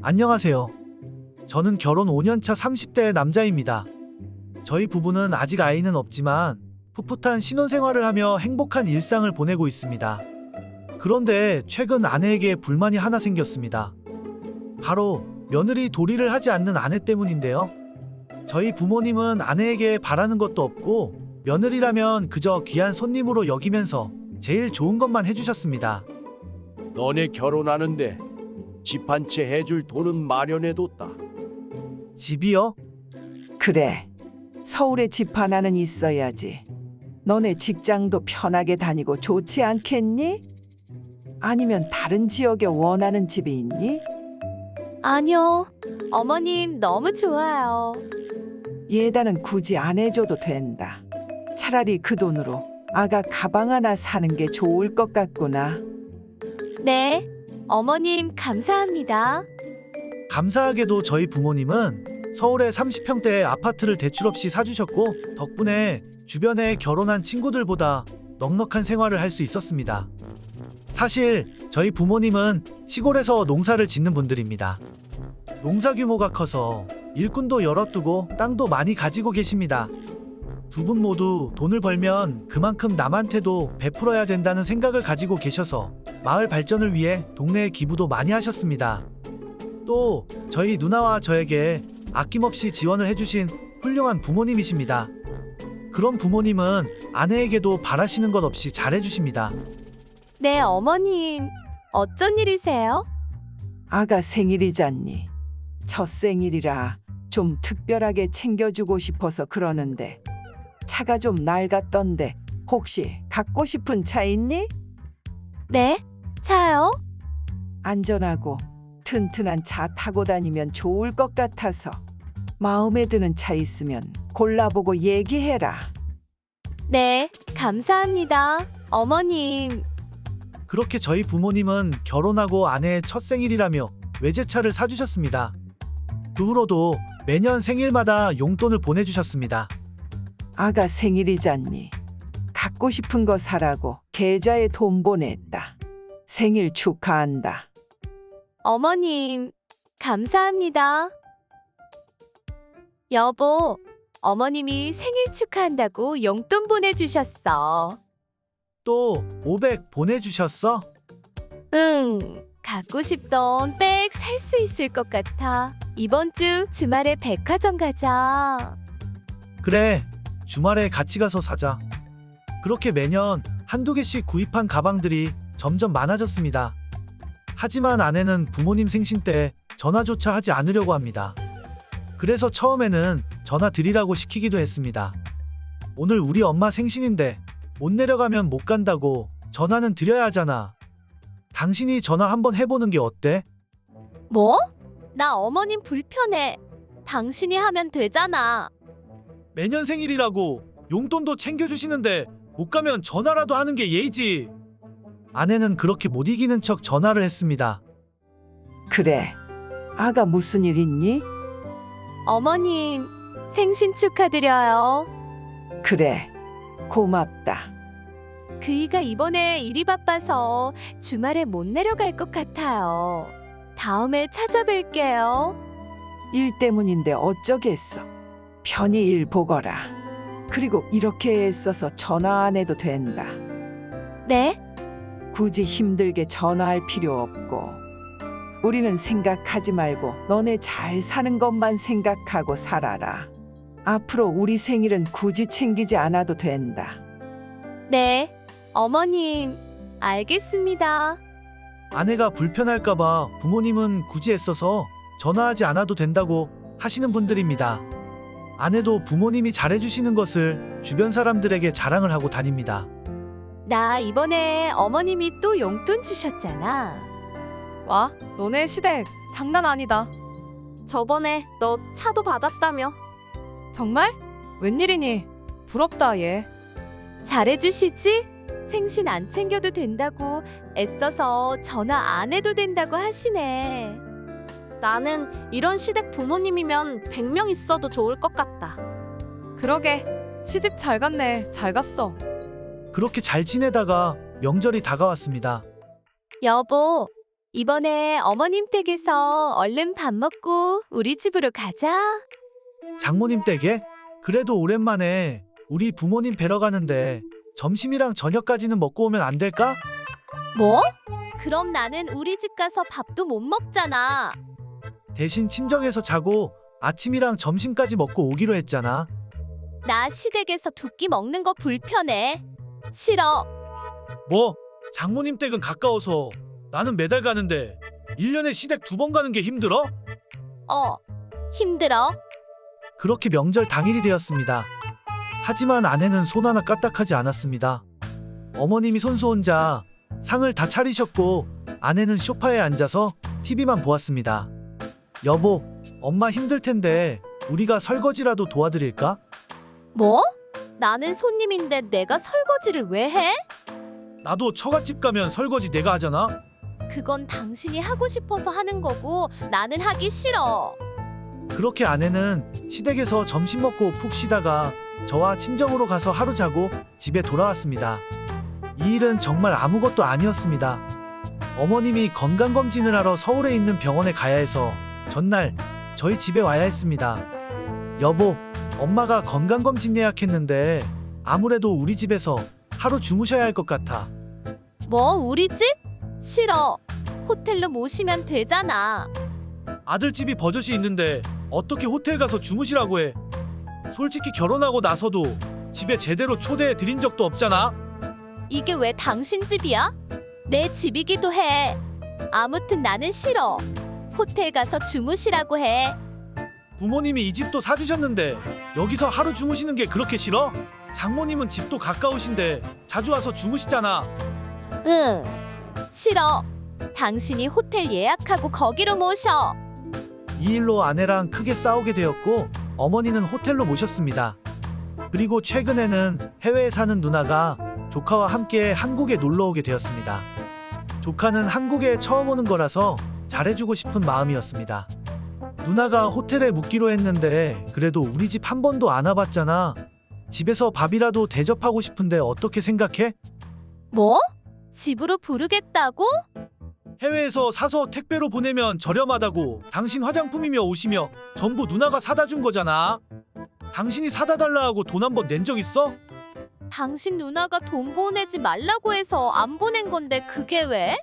안녕하세요. 저는 결혼 5년차 30대 남자입니다. 저희 부부는 아직 아이는 없지만 풋풋한 신혼생활을 하며 행복한 일상을 보내고 있습니다. 그런데 최근 아내에게 불만이 하나 생겼습니다. 바로 며느리 도리를 하지 않는 아내 때문인데요. 저희 부모님은 아내에게 바라는 것도 없고 며느리라면 그저 귀한 손님으로 여기면서 제일 좋은 것만 해주셨습니다. 너네 결혼하는데 집 한 채 해줄 돈은 마련해뒀다. 집이요? 그래, 서울에 집 하나는 있어야지. 너네 직장도 편하게 다니고 좋지 않겠니? 아니면 다른 지역에 원하는 집이 있니? 아니요. 어머님 너무 좋아요. 예단은 굳이 안 해줘도 된다. 차라리 그 돈으로 아가 가방 하나 사는 게 좋을 것 같구나. 네. 어머님 감사합니다. 감사하게도 저희 부모님은 서울에 30평대의 아파트를 대출 없이 사주셨고 덕분에 주변에 결혼한 친구들보다 넉넉한 생활을 할 수 있었습니다. 사실 저희 부모님은 시골에서 농사를 짓는 분들입니다. 농사 규모가 커서 일꾼도 여럿 두고 땅도 많이 가지고 계십니다. 두 분 모두 돈을 벌면 그만큼 남한테도 베풀어야 된다는 생각을 가지고 계셔서 마을 발전을 위해 동네에 기부도 많이 하셨습니다. 또 저희 누나와 저에게 아낌없이 지원을 해주신 훌륭한 부모님이십니다. 그런 부모님은 아내에게도 바라시는 것 없이 잘해주십니다. 네, 어머님. 어쩐 일이세요? 아가 생일이잖니. 첫 생일이라 좀 특별하게 챙겨주고 싶어서 그러는데 차가 좀 낡았던데 혹시 갖고 싶은 차 있니? 네, 차요? 안전하고 튼튼한 차 타고 다니면 좋을 것 같아서 마음에 드는 차 있으면 골라보고 얘기해라. 네, 감사합니다. 어머님. 그렇게 저희 부모님은 결혼하고 아내의 첫 생일이라며 외제차를 사주셨습니다. 그 후로도 매년 생일마다 용돈을 보내주셨습니다. 아가 생일이잖니. 갖고 싶은 거 사라고 계좌에 돈 보냈다. 생일 축하한다. 어머님, 감사합니다. 여보, 어머님이 생일 축하한다고 용돈 보내주셨어. 또 500 보내주셨어? 응, 갖고 싶던 백 살 수 있을 것 같아. 이번 주 주말에 백화점 가자. 그래, 주말에 같이 가서 사자. 그렇게 매년 한두 개씩 구입한 가방들이 점점 많아졌습니다. 하지만 아내는 부모님 생신 때 전화조차 하지 않으려고 합니다. 그래서 처음에는 전화 드리라고 시키기도 했습니다. 오늘 우리 엄마 생신인데 못 내려가면 못 간다고 전화는 드려야 하잖아. 당신이 전화 한번 해보는 게 어때? 뭐? 나 어머님 불편해. 당신이 하면 되잖아. 매년 생일이라고 용돈도 챙겨주시는데 못 가면 전화라도 하는 게 예의지. 아내는 그렇게 못 이기는 척 전화를 했습니다. 그래, 아가 무슨 일 있니? 어머님, 생신 축하드려요. 그래, 고맙다. 그이가 이번에 일이 바빠서 주말에 못 내려갈 것 같아요. 다음에 찾아뵐게요. 일 때문인데 어쩌겠어. 편히 일 보거라. 그리고 이렇게 애써서 전화 안 해도 된다. 네? 굳이 힘들게 전화할 필요 없고 우리는 생각하지 말고 너네 잘 사는 것만 생각하고 살아라. 앞으로 우리 생일은 굳이 챙기지 않아도 된다. 네, 어머님, 알겠습니다. 아내가 불편할까봐 부모님은 굳이 애써서 전화하지 않아도 된다고 하시는 분들입니다. 아내도 부모님이 잘해주시는 것을 주변 사람들에게 자랑을 하고 다닙니다. 나 이번에 어머님이 또 용돈 주셨잖아. 와, 너네 시댁 장난 아니다. 저번에 너 차도 받았다며. 정말? 웬일이니? 부럽다 얘. 잘해주시지? 생신 안 챙겨도 된다고 애써서 전화 안 해도 된다고 하시네. 나는 이런 시댁 부모님이면 100명 있어도 좋을 것 같다. 그러게, 시집 잘 갔네. 잘 갔어. 그렇게 잘 지내다가 명절이 다가왔습니다. 여보, 이번에 어머님 댁에서 얼른 밥 먹고 우리 집으로 가자. 장모님 댁에? 그래도 오랜만에 우리 부모님 뵈러 가는데 점심이랑 저녁까지는 먹고 오면 안 될까? 뭐? 그럼 나는 우리 집 가서 밥도 못 먹잖아. 대신 친정에서 자고 아침이랑 점심까지 먹고 오기로 했잖아. 나 시댁에서 두 끼 먹는 거 불편해. 싫어. 뭐? 장모님 댁은 가까워서 나는 매달 가는데 1년에 시댁 2번 가는 게 힘들어? 힘들어. 그렇게 명절 당일이 되었습니다. 하지만 아내는 손 하나 까딱하지 않았습니다. 어머님이 손수 혼자 상을 다 차리셨고 아내는 소파에 앉아서 TV만 보았습니다. 여보, 엄마 힘들 텐데 우리가 설거지라도 도와드릴까? 뭐? 나는 손님인데 내가 설거지를 왜 해? 나도 처갓집 가면 설거지 내가 하잖아. 그건 당신이 하고 싶어서 하는 거고 나는 하기 싫어. 그렇게 아내는 시댁에서 점심 먹고 푹 쉬다가 저와 친정으로 가서 하루 자고 집에 돌아왔습니다. 이 일은 정말 아무것도 아니었습니다. 어머님이 건강검진을 하러 서울에 있는 병원에 가야 해서 전날 저희 집에 와야 했습니다. 여보, 엄마가 건강검진 예약했는데 아무래도 우리 집에서 하루 주무셔야 할 것 같아. 뭐 우리 집? 싫어. 호텔로 모시면 되잖아. 아들 집이 버젓이 있는데 어떻게 호텔 가서 주무시라고 해. 솔직히 결혼하고 나서도 집에 제대로 초대해 드린 적도 없잖아. 이게 왜 당신 집이야? 내 집이기도 해. 아무튼 나는 싫어. 호텔 가서 주무시라고 해. 부모님이 이 집도 사주셨는데 여기서 하루 주무시는 게 그렇게 싫어? 장모님은 집도 가까우신데 자주 와서 주무시잖아. 응. 싫어. 당신이 호텔 예약하고 거기로 모셔. 이 일로 아내랑 크게 싸우게 되었고 어머니는 호텔로 모셨습니다. 그리고 최근에는 해외에 사는 누나가 조카와 함께 한국에 놀러 오게 되었습니다. 조카는 한국에 처음 오는 거라서 잘해주고 싶은 마음이었습니다. 누나가 호텔에 묵기로 했는데 그래도 우리 집 한 번도 안 와봤잖아. 집에서 밥이라도 대접하고 싶은데 어떻게 생각해? 뭐? 집으로 부르겠다고? 해외에서 사서 택배로 보내면 저렴하다고 당신 화장품이며 옷이며 전부 누나가 사다 준 거잖아. 당신이 사다 달라 하고 돈 한 번 낸 적 있어? 당신 누나가 돈 보내지 말라고 해서 안 보낸 건데 그게 왜?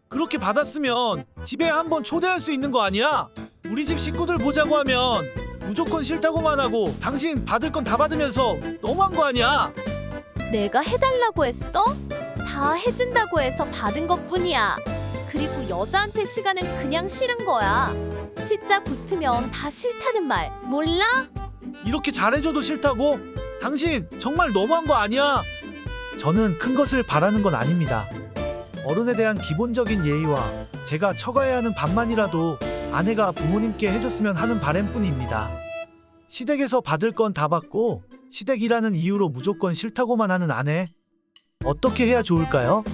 그렇게 받았으면 집에 한번 초대할 수 있는 거 아니야? 우리 집 식구들 보자고 하면 무조건 싫다고만 하고 당신 받을 건 다 받으면서 너무한 거 아니야? 내가 해달라고 했어? 다 해준다고 해서 받은 것뿐이야. 그리고 여자한테 시간은 그냥 싫은 거야. 시자 붙으면 다 싫다는 말 몰라? 이렇게 잘해줘도 싫다고? 당신 정말 너무한 거 아니야? 저는 큰 것을 바라는 건 아닙니다. 어른에 대한 기본적인 예의와 제가 처가해야 하는 밥만이라도 아내가 부모님께 해줬으면 하는 바람뿐입니다. 시댁에서 받을 건 다 받고 시댁이라는 이유로 무조건 싫다고만 하는 아내. 어떻게 해야 좋을까요?